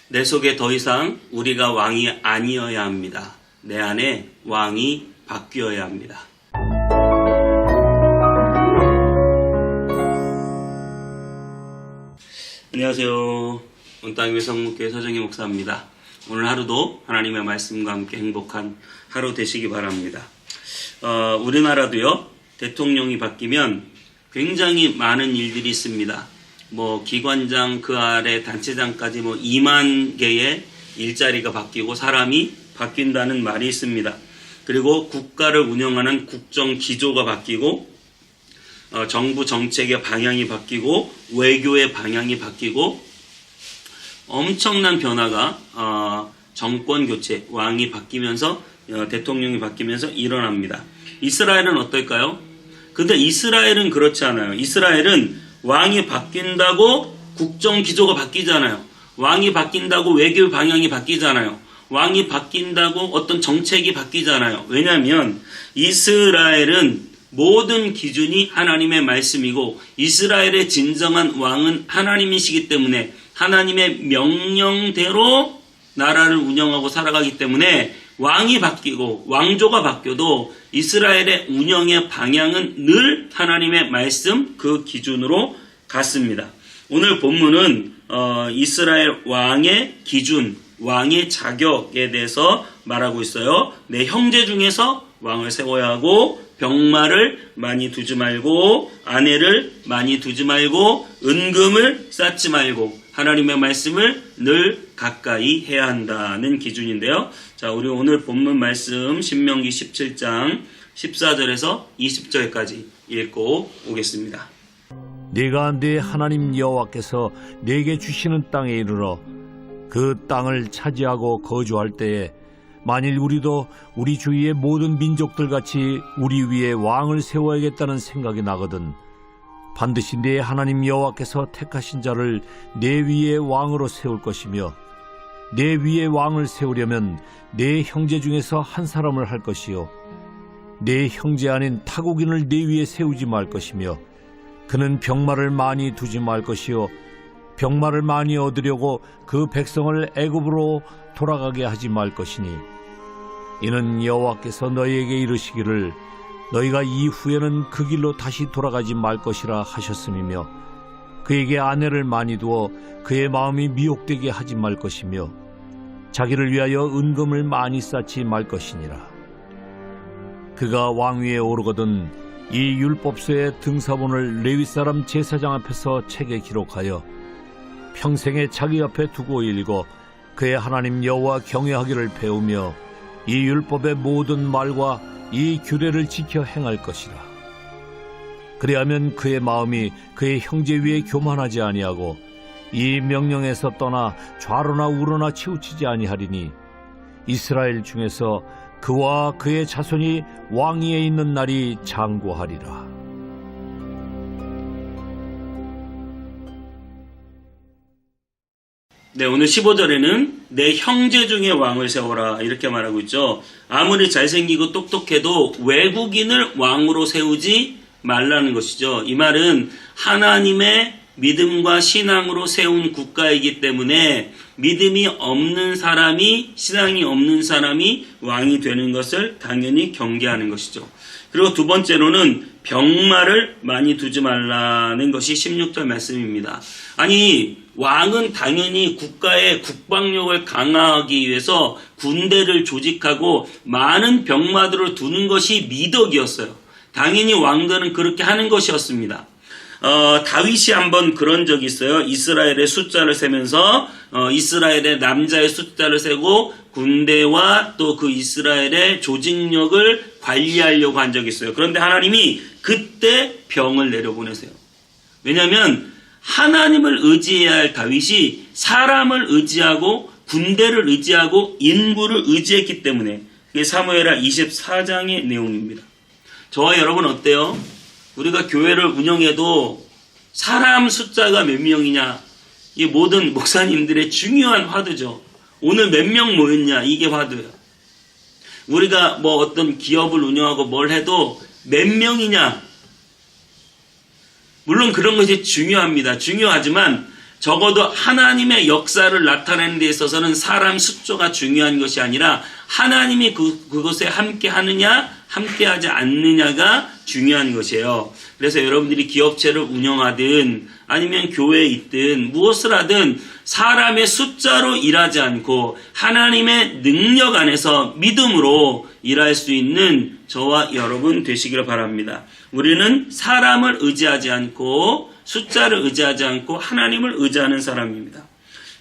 내 속에 더 이상 우리가 왕이 아니어야 합니다. 내 안에 왕이 바뀌어야 합니다. 안녕하세요. 온땅교회 성목교회 서정희 목사입니다. 오늘 하루도 하나님의 말씀과 함께 행복한 하루 되시기 바랍니다. 우리나라도요, 대통령이 바뀌면 굉장히 많은 일들이 있습니다. 기관장 그 아래 단체장까지 2만 개의 일자리가 바뀌고 사람이 바뀐다는 말이 있습니다. 그리고 국가를 운영하는 국정 기조가 바뀌고 정부 정책의 방향이 바뀌고 외교의 방향이 바뀌고 엄청난 변화가 정권 교체, 왕이 바뀌면서 대통령이 바뀌면서 일어납니다. 이스라엘은 어떨까요? 근데 이스라엘은 그렇지 않아요. 이스라엘은 왕이 바뀐다고 국정 기조가 바뀌잖아요. 왕이 바뀐다고 외교 방향이 바뀌잖아요. 왕이 바뀐다고 어떤 정책이 바뀌잖아요. 왜냐하면 이스라엘은 모든 기준이 하나님의 말씀이고 이스라엘의 진정한 왕은 하나님이시기 때문에 하나님의 명령대로 나라를 운영하고 살아가기 때문에 왕이 바뀌고 왕조가 바뀌어도 이스라엘의 운영의 방향은 늘 하나님의 말씀 그 기준으로 갔습니다. 오늘 본문은 이스라엘 왕의 기준, 왕의 자격에 대해서 말하고 있어요. 내 형제 중에서 왕을 세워야 하고 병마를 많이 두지 말고 아내를 많이 두지 말고 은금을 쌓지 말고 하나님의 말씀을 늘 가까이 해야 한다는 기준인데요. 자, 우리 오늘 본문 말씀 신명기 17장 14절에서 20절까지 읽고 오겠습니다. 네가 네 하나님 여호와께서 네게 주시는 땅에 이르러 그 땅을 차지하고 거주할 때에 만일 우리도 우리 주위의 모든 민족들같이 우리 위에 왕을 세워야겠다는 생각이 나거든 반드시 네 하나님 여호와께서 택하신 자를 네 위에 왕으로 세울 것이며 네 위에 왕을 세우려면 네 형제 중에서 한 사람을 할 것이요 네 형제 아닌 타국인을 네 위에 세우지 말 것이며 그는 병마를 많이 두지 말 것이요 병마를 많이 얻으려고 그 백성을 애굽으로 돌아가게 하지 말 것이니 이는 여호와께서 너희에게 이르시기를 너희가 이후에는 그 길로 다시 돌아가지 말 것이라 하셨음이며 그에게 아내를 많이 두어 그의 마음이 미혹되게 하지 말 것이며 자기를 위하여 은금을 많이 쌓지 말 것이니라. 그가 왕위에 오르거든 이 율법서의 등사본을 레위 사람 제사장 앞에서 책에 기록하여 평생에 자기 앞에 두고 읽어 그의 하나님 여호와 경외하기를 배우며 이 율법의 모든 말과 이 규례를 지켜 행할 것이라. 그리하면 그의 마음이 그의 형제 위에 교만하지 아니하고 이 명령에서 떠나 좌로나 우로나 치우치지 아니하리니 이스라엘 중에서 그와 그의 자손이 왕위에 있는 날이 장구하리라. 네, 오늘 15절에는 내 형제 중에 왕을 세워라 이렇게 말하고 있죠. 아무리 잘생기고 똑똑해도 외국인을 왕으로 세우지 말라는 것이죠. 이 말은 하나님의 믿음과 신앙으로 세운 국가이기 때문에 믿음이 없는 사람이 신앙이 없는 사람이 왕이 되는 것을 당연히 경계하는 것이죠. 그리고 두 번째로는 병마를 많이 두지 말라는 것이 16절 말씀입니다. 아니 왕은 당연히 국가의 국방력을 강화하기 위해서 군대를 조직하고 많은 병마들을 두는 것이 미덕이었어요. 당연히 왕들은 그렇게 하는 것이었습니다. 다윗이 한번 그런 적이 있어요. 이스라엘의 숫자를 세면서 이스라엘의 남자의 숫자를 세고 군대와 또 그 이스라엘의 조직력을 관리하려고 한 적이 있어요. 그런데 하나님이 그때 병을 내려보내세요. 왜냐하면 하나님을 의지해야 할 다윗이 사람을 의지하고 군대를 의지하고 인구를 의지했기 때문에 그게 사무엘하 24장의 내용입니다. 저와 여러분 어때요? 우리가 교회를 운영해도 사람 숫자가 몇 명이냐 이게 모든 목사님들의 중요한 화두죠. 오늘 몇 명 모였냐 이게 화두예요. 우리가 어떤 기업을 운영하고 뭘 해도 몇 명이냐 물론 그런 것이 중요합니다. 중요하지만 적어도 하나님의 역사를 나타내는 데 있어서는 사람 숫자가 중요한 것이 아니라 하나님이 그것에 함께 하느냐 함께 하지 않느냐가 중요한 것이에요. 그래서 여러분들이 기업체를 운영하든 아니면 교회에 있든 무엇을 하든 사람의 숫자로 일하지 않고 하나님의 능력 안에서 믿음으로 일할 수 있는 저와 여러분 되시기를 바랍니다. 우리는 사람을 의지하지 않고 숫자를 의지하지 않고 하나님을 의지하는 사람입니다.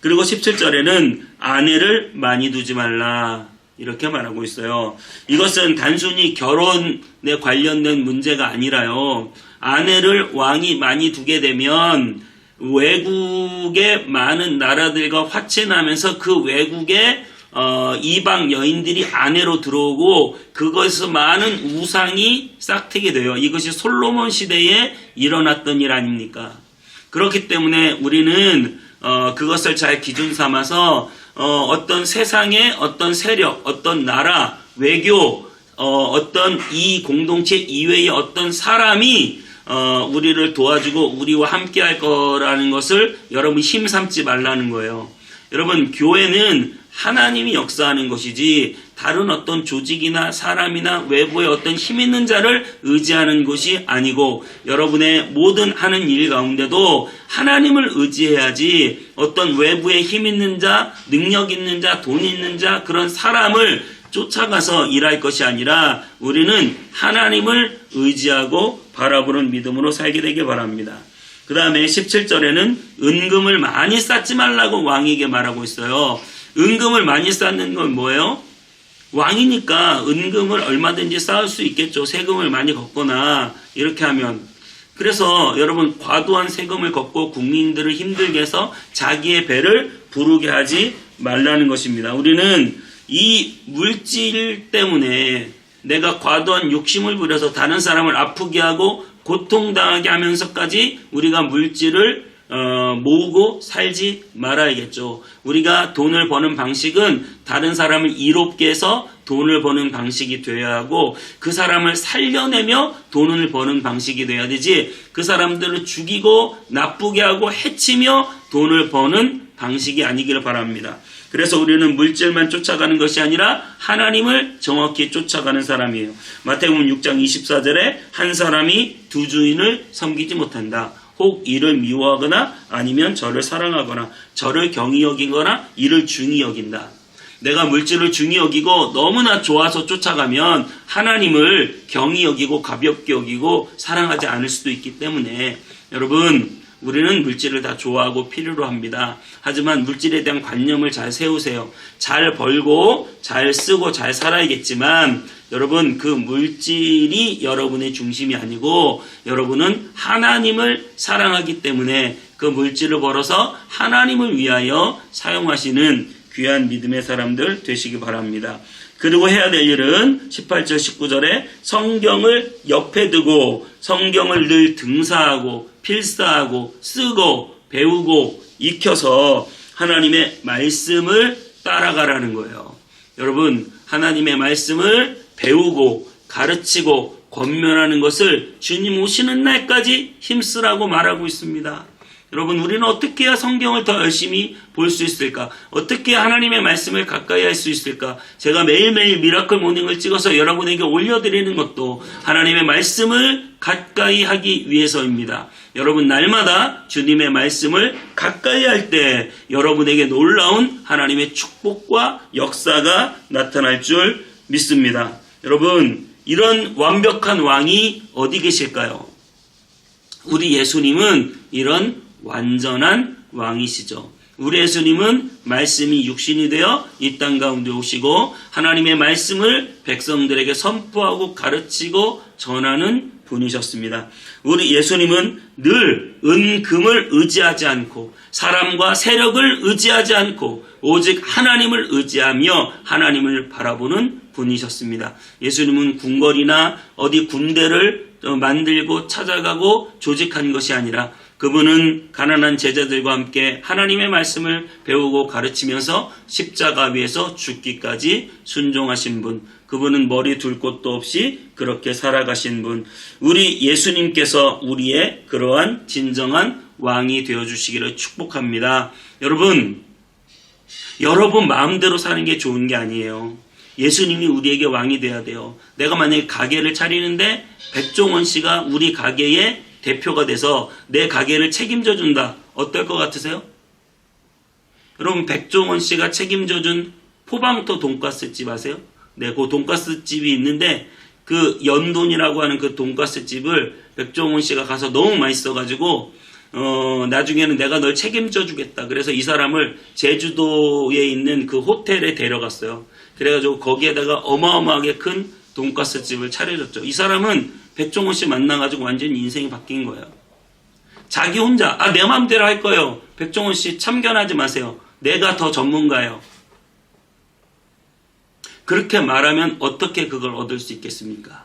그리고 17절에는 아내를 많이 두지 말라 이렇게 말하고 있어요. 이것은 단순히 결혼에 관련된 문제가 아니라요. 아내를 왕이 많이 두게 되면 외국의 많은 나라들과 화친하면서 그 외국의 이방 여인들이 아내로 들어오고 그것에서 많은 우상이 싹트게 돼요. 이것이 솔로몬 시대에 일어났던 일 아닙니까? 그렇기 때문에 우리는 그것을 잘 기준 삼아서 어떤 세상의 어떤 세력, 어떤 나라, 외교, 어떤 이 공동체 이외의 어떤 사람이 우리를 도와주고 우리와 함께 할 거라는 것을 여러분 힘삼지 말라는 거예요. 여러분 교회는 하나님이 역사하는 것이지 다른 어떤 조직이나 사람이나 외부의 어떤 힘 있는 자를 의지하는 것이 아니고 여러분의 모든 하는 일 가운데도 하나님을 의지해야지 어떤 외부의 힘 있는 자, 능력 있는 자, 돈 있는 자 그런 사람을 쫓아가서 일할 것이 아니라 우리는 하나님을 의지하고 바라보는 믿음으로 살게 되길 바랍니다. 그 다음에 17절에는 은금을 많이 쌓지 말라고 왕에게 말하고 있어요. 은금을 많이 쌓는 건 뭐예요? 왕이니까 은금을 얼마든지 쌓을 수 있겠죠. 세금을 많이 걷거나 이렇게 하면. 그래서 여러분 과도한 세금을 걷고 국민들을 힘들게 해서 자기의 배를 부르게 하지 말라는 것입니다. 우리는 이 물질 때문에 내가 과도한 욕심을 부려서 다른 사람을 아프게 하고 고통당하게 하면서까지 우리가 물질을 모으고 살지 말아야겠죠. 우리가 돈을 버는 방식은 다른 사람을 이롭게 해서 돈을 버는 방식이 되어야 하고 그 사람을 살려내며 돈을 버는 방식이 돼야 되지 그 사람들을 죽이고 나쁘게 하고 해치며 돈을 버는 방식이 아니기를 바랍니다. 그래서 우리는 물질만 쫓아가는 것이 아니라 하나님을 정확히 쫓아가는 사람이에요. 마태복음 6장 24절에 한 사람이 두 주인을 섬기지 못한다. 혹 이를 미워하거나 아니면 저를 사랑하거나 저를 경히 여기거나 이를 중히 여긴다. 내가 물질을 중히 여기고 너무나 좋아서 쫓아가면 하나님을 경히 여기고 가볍게 여기고 사랑하지 않을 수도 있기 때문에 여러분 우리는 물질을 다 좋아하고 필요로 합니다. 하지만 물질에 대한 관념을 잘 세우세요. 잘 벌고 잘 쓰고 잘 살아야겠지만 여러분 그 물질이 여러분의 중심이 아니고 여러분은 하나님을 사랑하기 때문에 그 물질을 벌어서 하나님을 위하여 사용하시는 귀한 믿음의 사람들 되시기 바랍니다. 그리고 해야 될 일은 18절 19절에 성경을 옆에 두고 성경을 늘 등사하고 필사하고 쓰고 배우고 익혀서 하나님의 말씀을 따라가라는 거예요. 여러분 하나님의 말씀을 배우고 가르치고 권면하는 것을 주님 오시는 날까지 힘쓰라고 말하고 있습니다. 여러분 우리는 어떻게 해야 성경을 더 열심히 볼 수 있을까? 어떻게 해야 하나님의 말씀을 가까이 할 수 있을까? 제가 매일매일 미라클 모닝을 찍어서 여러분에게 올려드리는 것도 하나님의 말씀을 가까이 하기 위해서입니다. 여러분 날마다 주님의 말씀을 가까이 할 때 여러분에게 놀라운 하나님의 축복과 역사가 나타날 줄 믿습니다. 여러분 이런 완벽한 왕이 어디 계실까요? 우리 예수님은 이런 완전한 왕이시죠. 우리 예수님은 말씀이 육신이 되어 이 땅 가운데 오시고 하나님의 말씀을 백성들에게 선포하고 가르치고 전하는 분이셨습니다. 우리 예수님은 늘 은금을 의지하지 않고 사람과 세력을 의지하지 않고 오직 하나님을 의지하며 하나님을 바라보는 분이셨습니다. 예수님은 궁궐이나 어디 군대를 만들고 찾아가고 조직한 것이 아니라 그분은 가난한 제자들과 함께 하나님의 말씀을 배우고 가르치면서 십자가 위에서 죽기까지 순종하신 분, 그분은 머리 둘 곳도 없이 그렇게 살아가신 분, 우리 예수님께서 우리의 그러한 진정한 왕이 되어주시기를 축복합니다. 여러분 마음대로 사는 게 좋은 게 아니에요. 예수님이 우리에게 왕이 돼야 돼요. 내가 만약에 가게를 차리는데 백종원 씨가 우리 가게의 대표가 돼서 내 가게를 책임져 준다. 어떨 것 같으세요? 여러분 백종원 씨가 책임져 준 포방토 돈가스 집 아세요? 네, 그 돈가스 집이 있는데 그 연돈이라고 하는 그 돈가스 집을 백종원 씨가 가서 너무 맛있어가지고 나중에는 내가 널 책임져 주겠다. 그래서 이 사람을 제주도에 있는 그 호텔에 데려갔어요. 그래가지고 거기에다가 어마어마하게 큰 돈가스 집을 차려줬죠. 이 사람은 백종원 씨 만나가지고 완전히 인생이 바뀐 거예요. 자기 혼자 내 마음대로 할 거예요. 백종원 씨 참견하지 마세요. 내가 더 전문가예요. 그렇게 말하면 어떻게 그걸 얻을 수 있겠습니까?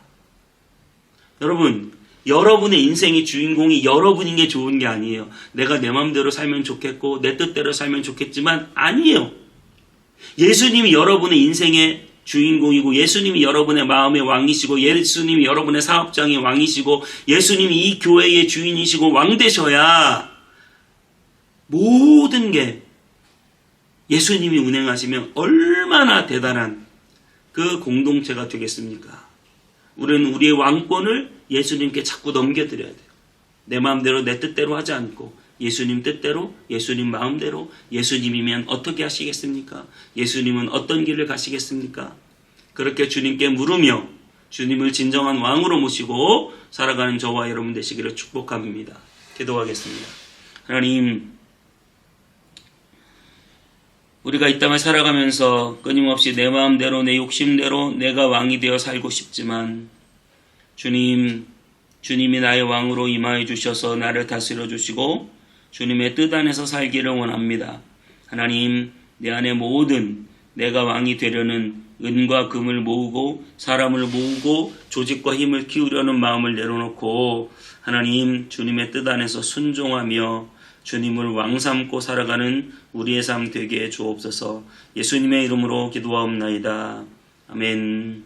여러분, 여러분의 인생의 주인공이 여러분인 게 좋은 게 아니에요. 내가 내 마음대로 살면 좋겠고 내 뜻대로 살면 좋겠지만 아니에요. 예수님이 여러분의 인생의 주인공이고 예수님이 여러분의 마음의 왕이시고 예수님이 여러분의 사업장의 왕이시고 예수님이 이 교회의 주인이시고 왕 되셔야 모든 게 예수님이 운행하시면 얼마나 대단한 그 공동체가 되겠습니까? 우리는 우리의 왕권을 예수님께 자꾸 넘겨드려야 돼요. 내 마음대로 내 뜻대로 하지 않고 예수님 뜻대로 예수님 마음대로 예수님이면 어떻게 하시겠습니까? 예수님은 어떤 길을 가시겠습니까? 그렇게 주님께 물으며 주님을 진정한 왕으로 모시고 살아가는 저와 여러분 되시기를 축복합니다. 기도하겠습니다. 하나님, 우리가 이 땅을 살아가면서 끊임없이 내 마음대로 내 욕심대로 내가 왕이 되어 살고 싶지만 주님이 나의 왕으로 임하여 주셔서 나를 다스려 주시고 주님의 뜻 안에서 살기를 원합니다. 하나님, 내 안에 모든 내가 왕이 되려는 은과 금을 모으고 사람을 모으고 조직과 힘을 키우려는 마음을 내려놓고 하나님, 주님의 뜻 안에서 순종하며 주님을 왕 삼고 살아가는 우리의 삶 되게 해 주옵소서. 예수님의 이름으로 기도하옵나이다. 아멘.